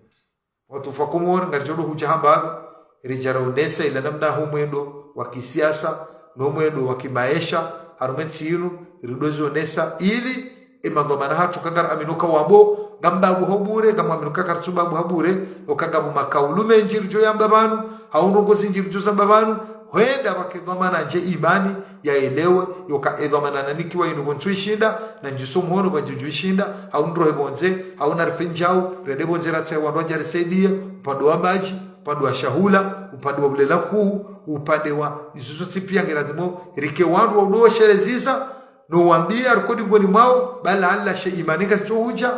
watu fakomori ngarijodo hujahamba rijara unesa ila namna humwendo wa kisiasa no mwendo wa kimaisha harumensiinu ridozo nesa ili imadhomana hatu kangara aminuka wabo gambabu hobure gamba aminuka kartsubabu habure okagabu makaulume njirjo yamba banu haunongozi njirjo zamba banu hoenda bakidhomana nje imani yaelewe yoka edhomana nanikiwa inugontuishinda na njisomuhono banjujuishinda haundro hebonze hauna rifenjao rede bonze ratse wandoja risaidia upande wa maji upande wa shahula upande wa bulela kuu upande wa izuzo tipia ngeladimo rike wandu wa udoa sherezisa no wambia rekodi ngoni mwao bala alla she imanika chohuja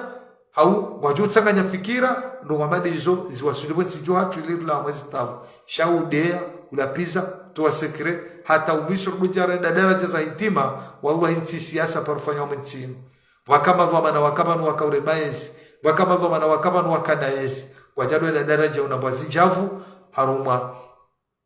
hau wajutsanganya fikira ndo wamade izo ziwasulibonsi jo hatu ilirula mwezi tabu shaudea ulapiza toa sekre hata umisho rujara na daraja za hitima wallahi nsi siasa parufanya mtini wakama dhamana wakama nu wakauremaezi wakama dhamana wakama nu wakanaezi kwa jadwe na daraja unabazi javu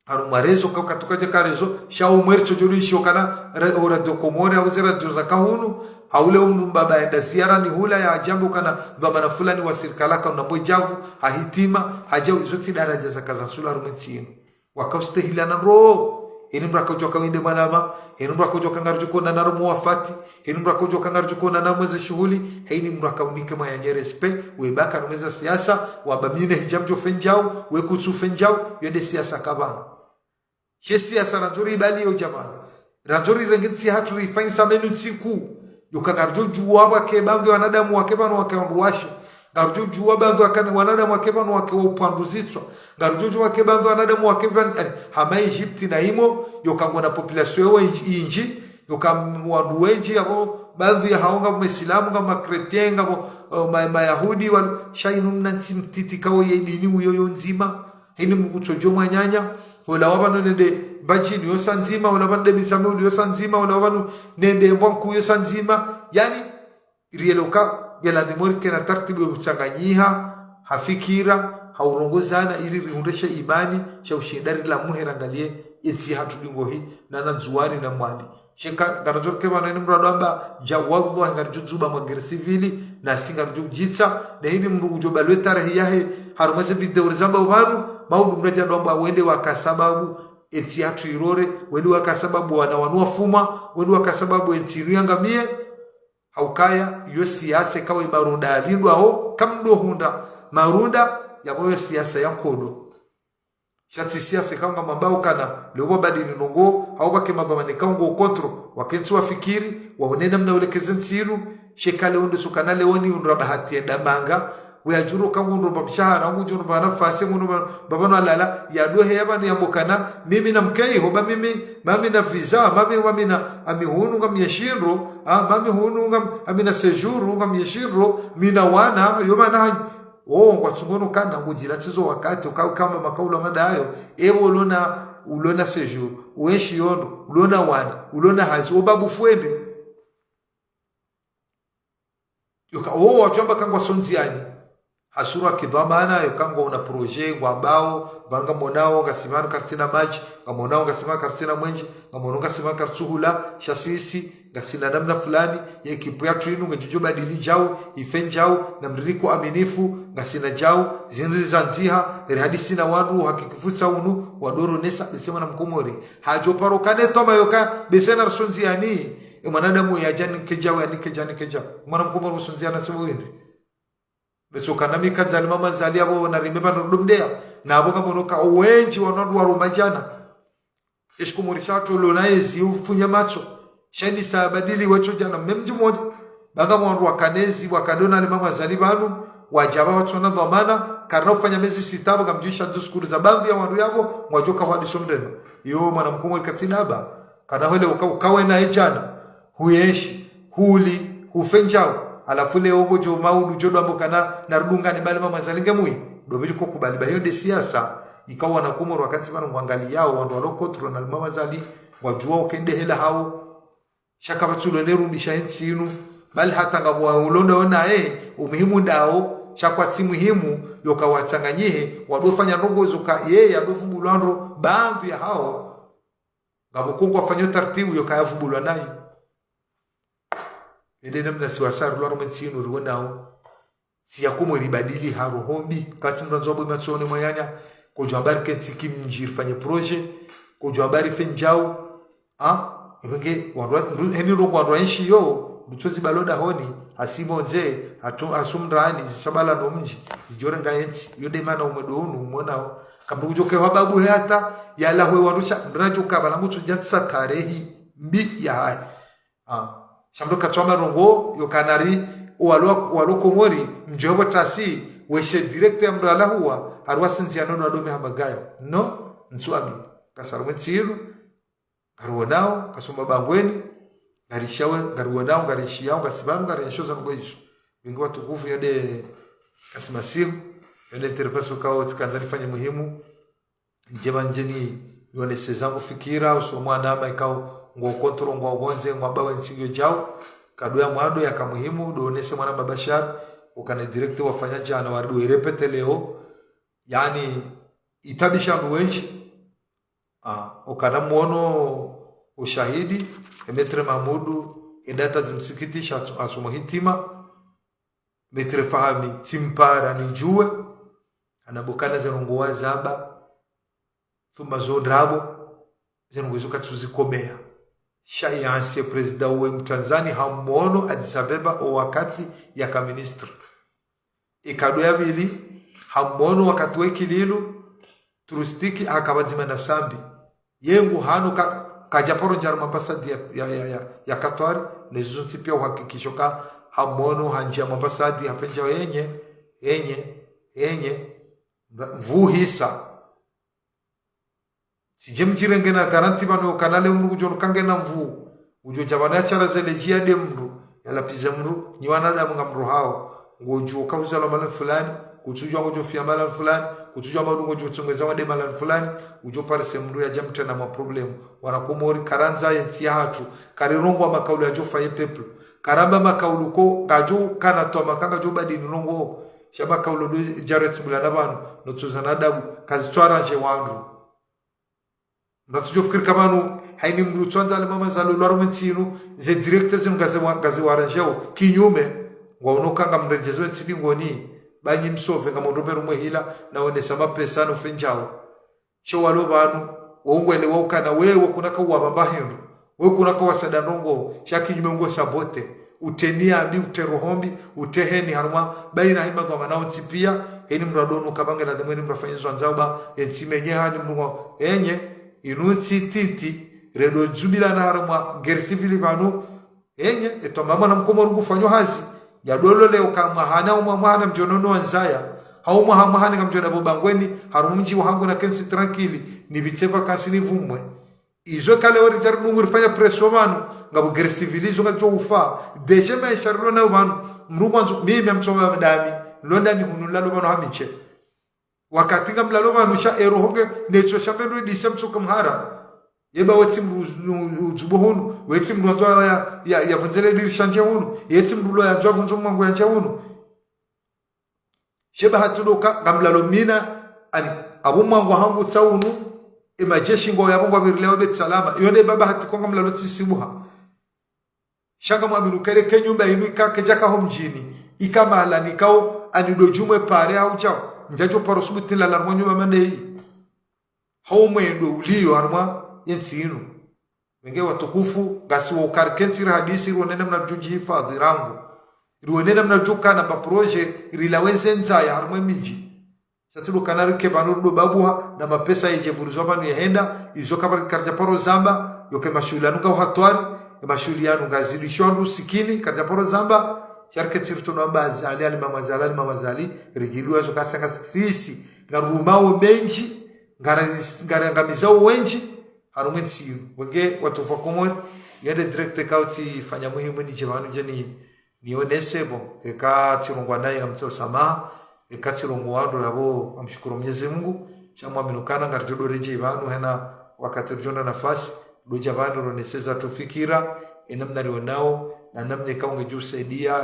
haruma rezo kakatukaje karezo shao mwercho jolisho kana ora dokomore au zera joza kahunu haule mbaba enda siara ni hula ya jambo kana dhamana fulani wa sirkalaka unabojavu hahitima hajau zote daraja za kaza sula rumetsino wakaustehilana ro inimra kujoka winde manama inimra kujoka ngarjuko na narumu wafati inimra kujoka ngarjuko na namweze shughuli heini mra kaunike mayanyere spe webaka numeza siasa wabamine hijamjo fenjao wekusu fenjao yende siasa kabana she siasa ranzuri bali yo jamani ranzuri rengensi hatu rifanyi samenu tsiku yukangarjo juwa ke bandu wanadamu wake bano wakaonruasha garujo juwa bandu akana wanadamu wake bano wake upanduzitswa garujo juwa ke bandu wanadamu wake bano hama Egypt na imo yokango na population yo inji yokamwandu wenji abo bandu ya haonga muislamu kama kretien ngabo mayahudi wal shainu mnansi mtiti kawo yedini uyoyo nzima hini mkutojo mwanyanya wala wabano nende bajini yosa nzima wala wabano nende misamu yosa nzima wala wabano nende mwanku yosa nzima yani rieloka gela demorike na tartibu mchanganyiha hafikira haurongozana ili riundesha imani sha ushindari la muhera ngalie etsi hatudingo hi na nanzuani na mwali sheka garajorke bana ni mradamba jawallah ngarjuzuba magere civili na singarju jitsa na hivi mrujo balwe tarehe yahe harumase video rizamba ubanu maudu mreja ndomba wende wakasababu etsi hatu irore wende wakasababu wanawanua fuma wende wakasababu etsi riangamie haukaya iyo siasa kawa marunda alindwa ho kamdo hunda marunda ya moyo siasa ya kodo shatsi siasa kanga mambao kana leo badini nongo haubake madhamani kango kontro wakensi wafikiri waonena mna ulekezen siru shekale ondo sukana leoni unrabahati ya damanga wajuru kango ndo babshahara ngujo ndo nafasi ndo babano alala ya dohe yabani yambokana mimi na mkei hoba mami na visa mami na amihunu ngam yeshiro mami hunu ngam amina sejuru ngam yeshiro mina wana yomana kwa tsungono kana ngujira tizo wakati kama makaula madayo ewo ulona sejuru ueshi yondo ulona wana ulona hazi obabu fuende yoka wachamba kangwa sonziani hasura kidhamana yokango una projet ngwa bao banga monao ngasimana kartina maji ngamonao ngasimana kartina mwenji ngamonao ngasimana kartsuhula shasisi ngasina namna fulani ya ekipu ya trinu ngajujo badili jao ifenjao na mririko aminifu ngasina jao zinri zanziha hadisi na wandu hakikifutsa unu wadoro nesa besema na mkomori hajo parokane toma yoka besena rasonzi yani mwanadamu ya jani kejao yani kejani kejao mwana mkomori usonzi anasema wewe besoka nami kanzali mama zali abo na rimeba no dumdea na abo kama noka wenji wanadu wa romajana eshkumurishatu lonaezi ufunya macho shani sabadili wacho jana memji mmoja baga mwandu wakanezi wakadona ni mama zali banu wajaba watu na dhamana karna ufanya mezi sitaba kamjisha duskuru za baadhi ya wandu yabo mwajoka wadi somdeno yo mwana mkumo katinaba kana wale ukawe na ejana huyeshi huli hufenjao alafu leo gojo maudu jodo ambokana narudunga ni bali mama zalinge mui dobili ko kubali ba hiyo de siasa ikawa na kumoro wakati bana mwangali yao wandu walokotro na mama zali wajua ukende hela hao shaka batulo nerudisha nsinu bali hata ngabwa ulonda ona umuhimu ndao shakwa si muhimu yokawatanganyihe wadofanya rogo zuka yeye adofubulando baadhi ya hao ngabokongo afanya taratibu yokayavubulwa nayo ende namna siwasaru laro mensino ruonao siyakumo ribadili haro hombi kati mranzo abo matsone moyanya ko jambari kentiki mjirfanye projet ko jambari fenjao ibenge heni rogo wanroenshi yo mtozi baloda honi asimo nje asumrani sabala no mji ijorenga yensi yode mana umedonu umonao kambujoke wababu hata yala hwe warusha mrajo kaba na mtu jatsa tarehi mbi ya hai shamdoka twama rongo yokanari walo komori mjobo tasi weshe direct ya mrala huwa harwasinzi anono adome hamagayo no nsuami kasarumetiru karuonao kasoma bangweni garishawe garuonao garishiao gasibanu garishoza ngoisho bingi watukufu yode kasimasiru yode interface kao tikandari fanye muhimu njema njeni yone sezangu fikira usomwa nama ikao ngo kontro ngo bonze ngo bawe nsingyo jao kadoya mwado ya kamuhimu doonese mwana babashar ukane direct wafanya jana wardu irepete leo yani itabisha nduwenchi ukana muono ushahidi Metre Mahmudu edata zimsikitisha asumo hitima metre fahami timpara ninjue anabokana zenongowa zaba thumba zondrabo zenongozuka tuzikomea shai anse presida uwe mtanzani hamono Addis Abeba o wakati ya kaministri ikado ya bili hamono wakati wekililu turistiki hakabazima na sambi yengu hanu kajaporo njaruma pasadi ya Katwari nezunti pia uhakikisho ka hamono hanjia mapasadi hafenja enye vuhisa sijemjirenge na garanti bano kanale mru ujo kange na mvu ujo jabana chara zele jia de mru yala pize mru nyiwana da mga mru hao ngojo kauza la mala fulani kutujwa ngojo fia mala fulani kutujwa madu ngojo tsongeza wade mala fulani ujo pare semru ya jamte na ma problem wana komori karanza yensi hatu karirongwa makaulu ya jofa ye people karamba makaulu ko gajo kana to makanga jo badi nrongo shaba kaulu do jaret bulana banu no tuzana dabu kazitwara je wandu natujofikiri kamanu haini mru twanza mama zalo lwaro mtsinu ze directors ngaze warajao kinyume waonokanga mrejezo ntibingoni banyi msove ngamondobe rumwe hila naonesa mapesa no fenjao sho walo banu wongwele waukana wewe kunaka uwabamba hindu wewe kunaka wasada nongo shaki nyume ngo sabote utenia abi uterohombi uteheni haruma baina hima kwa manao tipia eni mradono kabange la demweni mrafanyizo anzaba entimenye hani mrumo enye inunsi tinti redo jubila na haruma gersivili banu enye etomama na mkomo rugu hazi ya dolo leo kama hana umamana mjonono wanzaya hauma hamahani kamjona bobangweni harumji wahangu na kensi tranquili ni bitsefa kansini vumwe izo kale wari jarnu ngurfanya preso manu ngabo gersivilizo ngacho ufa deje me sharlo na manu mrumanzo mimi amsoma madami londa ni hunulalo manu hamiche wakati ngamlalo manu sha erohoge necho shambendo disemtso kamhara yeba wetim uzubohunu wetim ndo ya vunzele dirishanje hunu yetim ndo ya javunzo mwangu ya njawunu sheba hatudoka ngamlalo mina ani abu mwangu hangu tsawunu imajeshi ngo yabongo birileo bet salama yonde baba hatikonga mlalo tsisibuha shanga mwaminu kele kenyumba inu ikake jaka homjini ikamala nikao anidojumwe pare au chao njajo parosubutila la mwanyu mamandei haume ndo ulio arma yensinu wenge watukufu ngasi wa ukarkensira hadisi ronene mnajuji hifadhi rangu ruonena mnajuka na proje rilaweze nza ya harmwe miji satilu kanari ke banurdo babuha na mapesa yeje vuruzo banu yehenda izo kabari karja poro zamba yoke mashuli anuka uhatwari mashuli yanu ngazili shondu sikini karja poro zamba sharke tirto no bazi ali mama zali rigilu yazo kasanga sisi ngarumao menji ngarangamizao wenji harumwe tsiyo wenge watufa komoni yende direct kauti fanya muhimu ni jevanu jeni nionese bo eka tirongwa naye amtso sama eka tirongwa ndo yabo amshukuru Mwenyezi Mungu chamwa minukana ngarjodo reje ivanu hena wakati rjonda nafasi doja vandu roneseza tufikira enamna rionao na namne kaunge juu saidia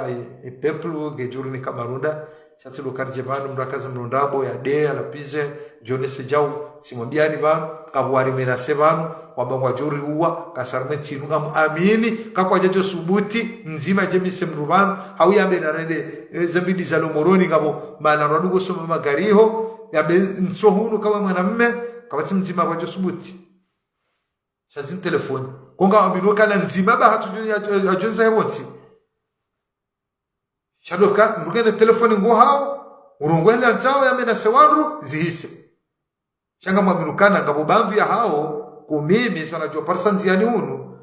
peplu gejuru ni kamarunda sasa lokarje vandu mrakaza mrondabo ya dea la pize jonese jau simwambiani vandu kabwari menase vandu kwamba wajuri uwa kasarme chinu amini kakwa jajo subuti nzima jemise mrubanu hauya na rende zambidi za lomoroni kabo maana radugo soma magariho yabe nsohunu kama mwanamume kabati mzima wajo subuti shazim telefoni konga amino kana nzima ba hatujuni ajonza yabonsi shadoka ndugene telefoni ngo hao urongwele anzao yamena sewanru zihise shanga mwaminukana ngabo bamvi ya hao kumimi sana jo parsanzi yani hunu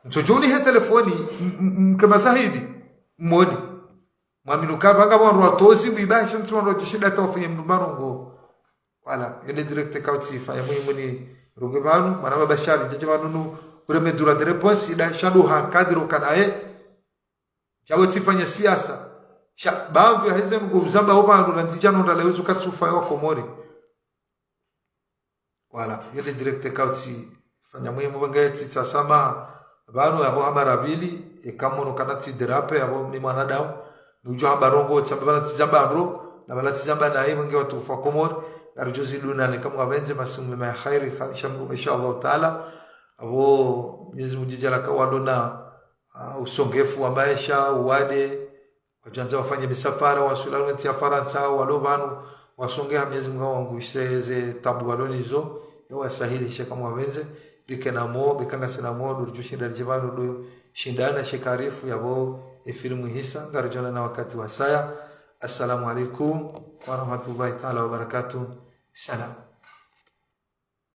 mchojoni he telefoni mkema zahidi mwoni mwaminuka banga wanru watozi mbibashi mtuwa shida tawafanya mdumarongo wala yene direct kauti fanya muhimu ni rungevanu manama bashari jajavanu nu ureme dura de reponsi ida shadu hankadiro kanae chabo tifanya siasa baadhi ya hizo nguzamba hoba ndo nzijano ndalewezo katsufa yo komori wala yele direct kauti fanya muhimu bangeti tsasama banu abo hamarabili ekamono kanati derape abo ni mwanadamu nujo habarongo tsambana tsambandro na bala tsamba na hiyo ngewa tufa komori arjuzi duna ne kama wabenze masumu ma khairi inshallah taala abo Mwenyezi Mungu jala kawadona usongefu wa maisha uwade wajanza wafanye misafara wasulana tia Faransa walobanu wasongea Mwenyezi Mungu wangu iseze tabu walonizo yawa sahili sheka mwabenze likena mo bikanga sina mo durjushinda jibanu do shindana shekarifu yabo filmu hisa ngarjona na wakati wa saya. Assalamu alaikum wa rahmatullahi ta'ala wa barakatuh. Salam.